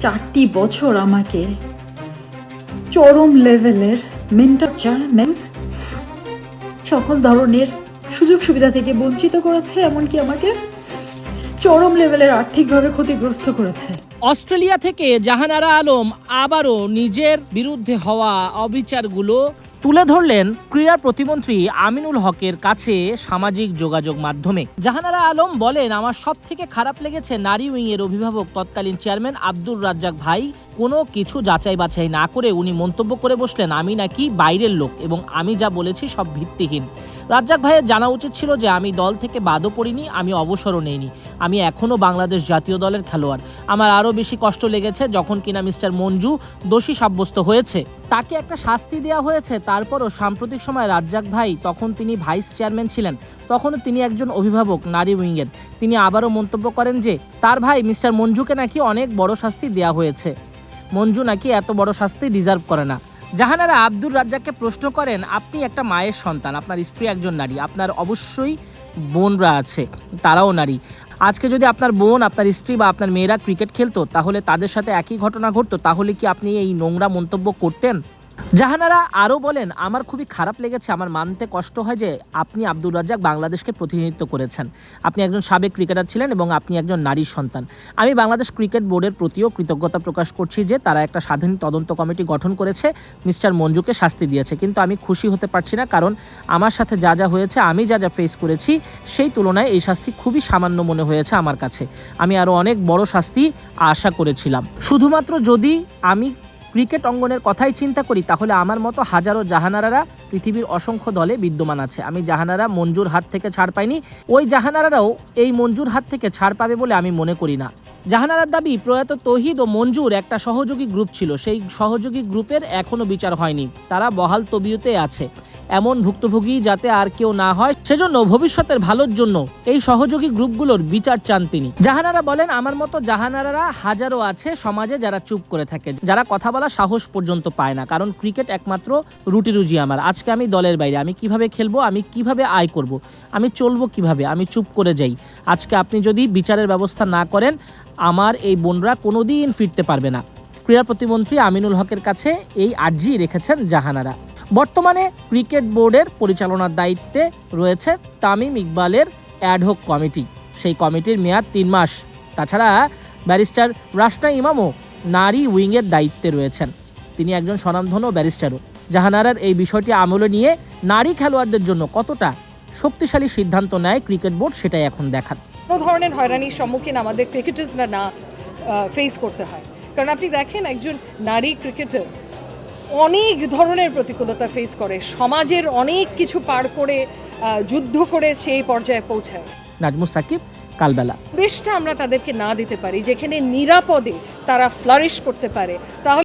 4টি বছর আমাকে চরম লেভেলের মেন্টরচার সকল ধরনের সুযোগ সুবিধা থেকে বঞ্চিত করেছে, এমনকি আমাকে চরম লেভেলের আর্থিকভাবে ক্ষতিগ্রস্ত করেছে। অস্ট্রেলিয়া থেকে জাহানারা আলম আবারও নিজের বিরুদ্ধে হওয়া অবিচারগুলো তুলে ধরলেন ক্রীড়া প্রতিমন্ত্রী আমিনুল হকের কাছে সামাজিক যোগাযোগ মাধ্যমে। জাহানারা আলম বলেন, আমার সব থেকে খারাপ লেগেছে নারী উইংয়ের অভিভাবক তৎকালীন চেয়ারম্যান আব্দুর রাজ্জাক ভাই কোনো কিছু যাচাই বাছাই না করে উনি মন্তব্য করে বসলেন আমি নাকি বাইরের লোক এবং আমি যা বলেছি সব ভিত্তিহীন। রাজ্জাক ভাইয়ের জানা উচিত ছিল যে আমি দল থেকে বাদও পড়িনি, আমি অবসরও নেইনি, আমি এখনও বাংলাদেশ জাতীয় দলের খেলোয়াড়। আমার আরও বেশি কষ্ট লেগেছে যখন কিনা মিস্টার মঞ্জু দোষী সাব্যস্ত হয়েছে, তাকে একটা শাস্তি দেওয়া হয়েছে। তারপরও সাম্প্রতিক সময় রাজ্জাক ভাই, তখন তিনি ভাইস চেয়ারম্যান ছিলেন, তখনও তিনি একজন অভিভাবক নারী উইংয়ের, তিনি আবারও মন্তব্য করেন যে তার ভাই মিস্টার মঞ্জুকে নাকি অনেক বড় শাস্তি দেওয়া হয়েছে, মঞ্জু নাকি এত বড় শাস্তি ডিজার্ভ করে না। জাহানারা আব্দুর রাজ্জাককে প্রশ্ন করেন, আপনি একটা মায়ের সন্তান, আপনার স্ত্রী একজন নারী, আপনার অবশ্যই বোনরা আছে, তারাও নারী। আজকে যদি আপনার বোন, আপনার স্ত্রী বা আপনার মেয়েরা ক্রিকেট খেলতো, তাহলে তাদের সাথে একই ঘটনা ঘটতো, তাহলে কি আপনি এই নোংরা মন্তব্য করতেন? জাহানারা আরও বলেন, আমার খুবই খারাপ লেগেছে, আমার মানতে কষ্ট হয় যে আপনি আব্দুর রাজ্জাক বাংলাদেশকে প্রতিনিধিত্ব করেছেন, আপনি একজন সাবেক ক্রিকেটার ছিলেন এবং আপনি একজন নারীর সন্তান। আমি বাংলাদেশ ক্রিকেট বোর্ডের প্রতিও কৃতজ্ঞতা প্রকাশ করছি যে তারা একটা স্বাধীন তদন্ত কমিটি গঠন করেছে, মিস্টার মঞ্জুকে শাস্তি দিয়েছে, কিন্তু আমি খুশি হতে পারছি না, কারণ আমার সাথে যা যা হয়েছে, আমি যা যা ফেস করেছি সেই তুলনায় এই শাস্তি খুবই সামান্য মনে হয়েছে আমার কাছে। আমি আরও অনেক বড় শাস্তি আশা করেছিলাম। শুধুমাত্র যদি আমি ক্রিকেট অঙ্গনের কথাই চিন্তা করি, তাহলে আমার মতো হাজারো জাহানারারা পৃথিবীর অসংখ্য দলে বিদ্যমান আছে। আমি জাহানারা মঞ্জুর হাত থেকে ছাড় পাইনি, ওই জাহানারারাও এই মঞ্জুর হাত থেকে ছাড় পাবে বলে আমি মনে করি না। জাহানারার দাবি, প্রয়াত তৌহিদ ও মঞ্জুর একটা সহযোগী গ্রুপ ছিল, সেই সহযোগী গ্রুপের এখনও বিচার হয়নি, তারা বহাল তবিয়তে আছে, এমন ভুক্তভোগী যাতে আর কেউ না হয়, সেজন্য ভবিষ্যতের ভালোর জন্য এই সহযোগী গ্রুপগুলোর বিচার চান তিনি। জাহানারা বলেন, আমার মতো জাহানারারা হাজারো আছে সমাজে যারা চুপ করে থাকে, যারা কথা বলা সাহস পর্যন্ত পায় না, কারণ ক্রিকেট একমাত্র রুটি রুজি আমার। আজকে আমি দলের বাইরে, আমি কিভাবে খেলবো, আমি কিভাবে আয় করব, আমি চলবো কিভাবে, আমি চুপ করে যাই। আজকে আপনি যদি বিচারের ব্যবস্থা না করেন, আমার এই বোনরা কোনোদিন ফিরতে পারবে না। ক্রীড়া প্রতিমন্ত্রী আমিনুল হকের কাছে এই আর্জি রেখেছেন জাহানারা। বর্তমানে ক্রিকেট বোর্ডের পরিচালনার দায়িত্বে রয়েছে তামিম ইকবালের অ্যাডহক কমিটি, সেই কমিটির মেয়াদ 3 মাস। তাছাড়া ব্যারিস্টার রাশনা ইমামও নারী উইংয়ের দায়িত্বে রয়েছেন, তিনি একজন স্বনামধন্য ব্যারিস্টারও। জাহানারার এই বিষয়টি আমলে নিয়ে নারী খেলোয়াড়দের জন্য কতটা শক্তিশালী সিদ্ধান্ত নেয় ক্রিকেট বোর্ড, সেটাই এখন দেখার। কোনো ধরনের হয়রানির সম্মুখীন আমাদের ক্রিকেটার্সরা না ফেস করতে হয়, কারণ আপনি দেখেন একজন নারী ক্রিকেটার অনেক ধরনের প্রতিকূলতা ফেস করে, সমাজের অনেক কিছু পার করে যুদ্ধ করে সেই পর্যায়ে পৌঁছায়। নাজমুস সাকিব, কালবেলা। বেশটা আমরা তাদেরকে না দিতে পারি যেখানে নিরাপদে তারা ফ্লারিশ করতে পারে, তাহলে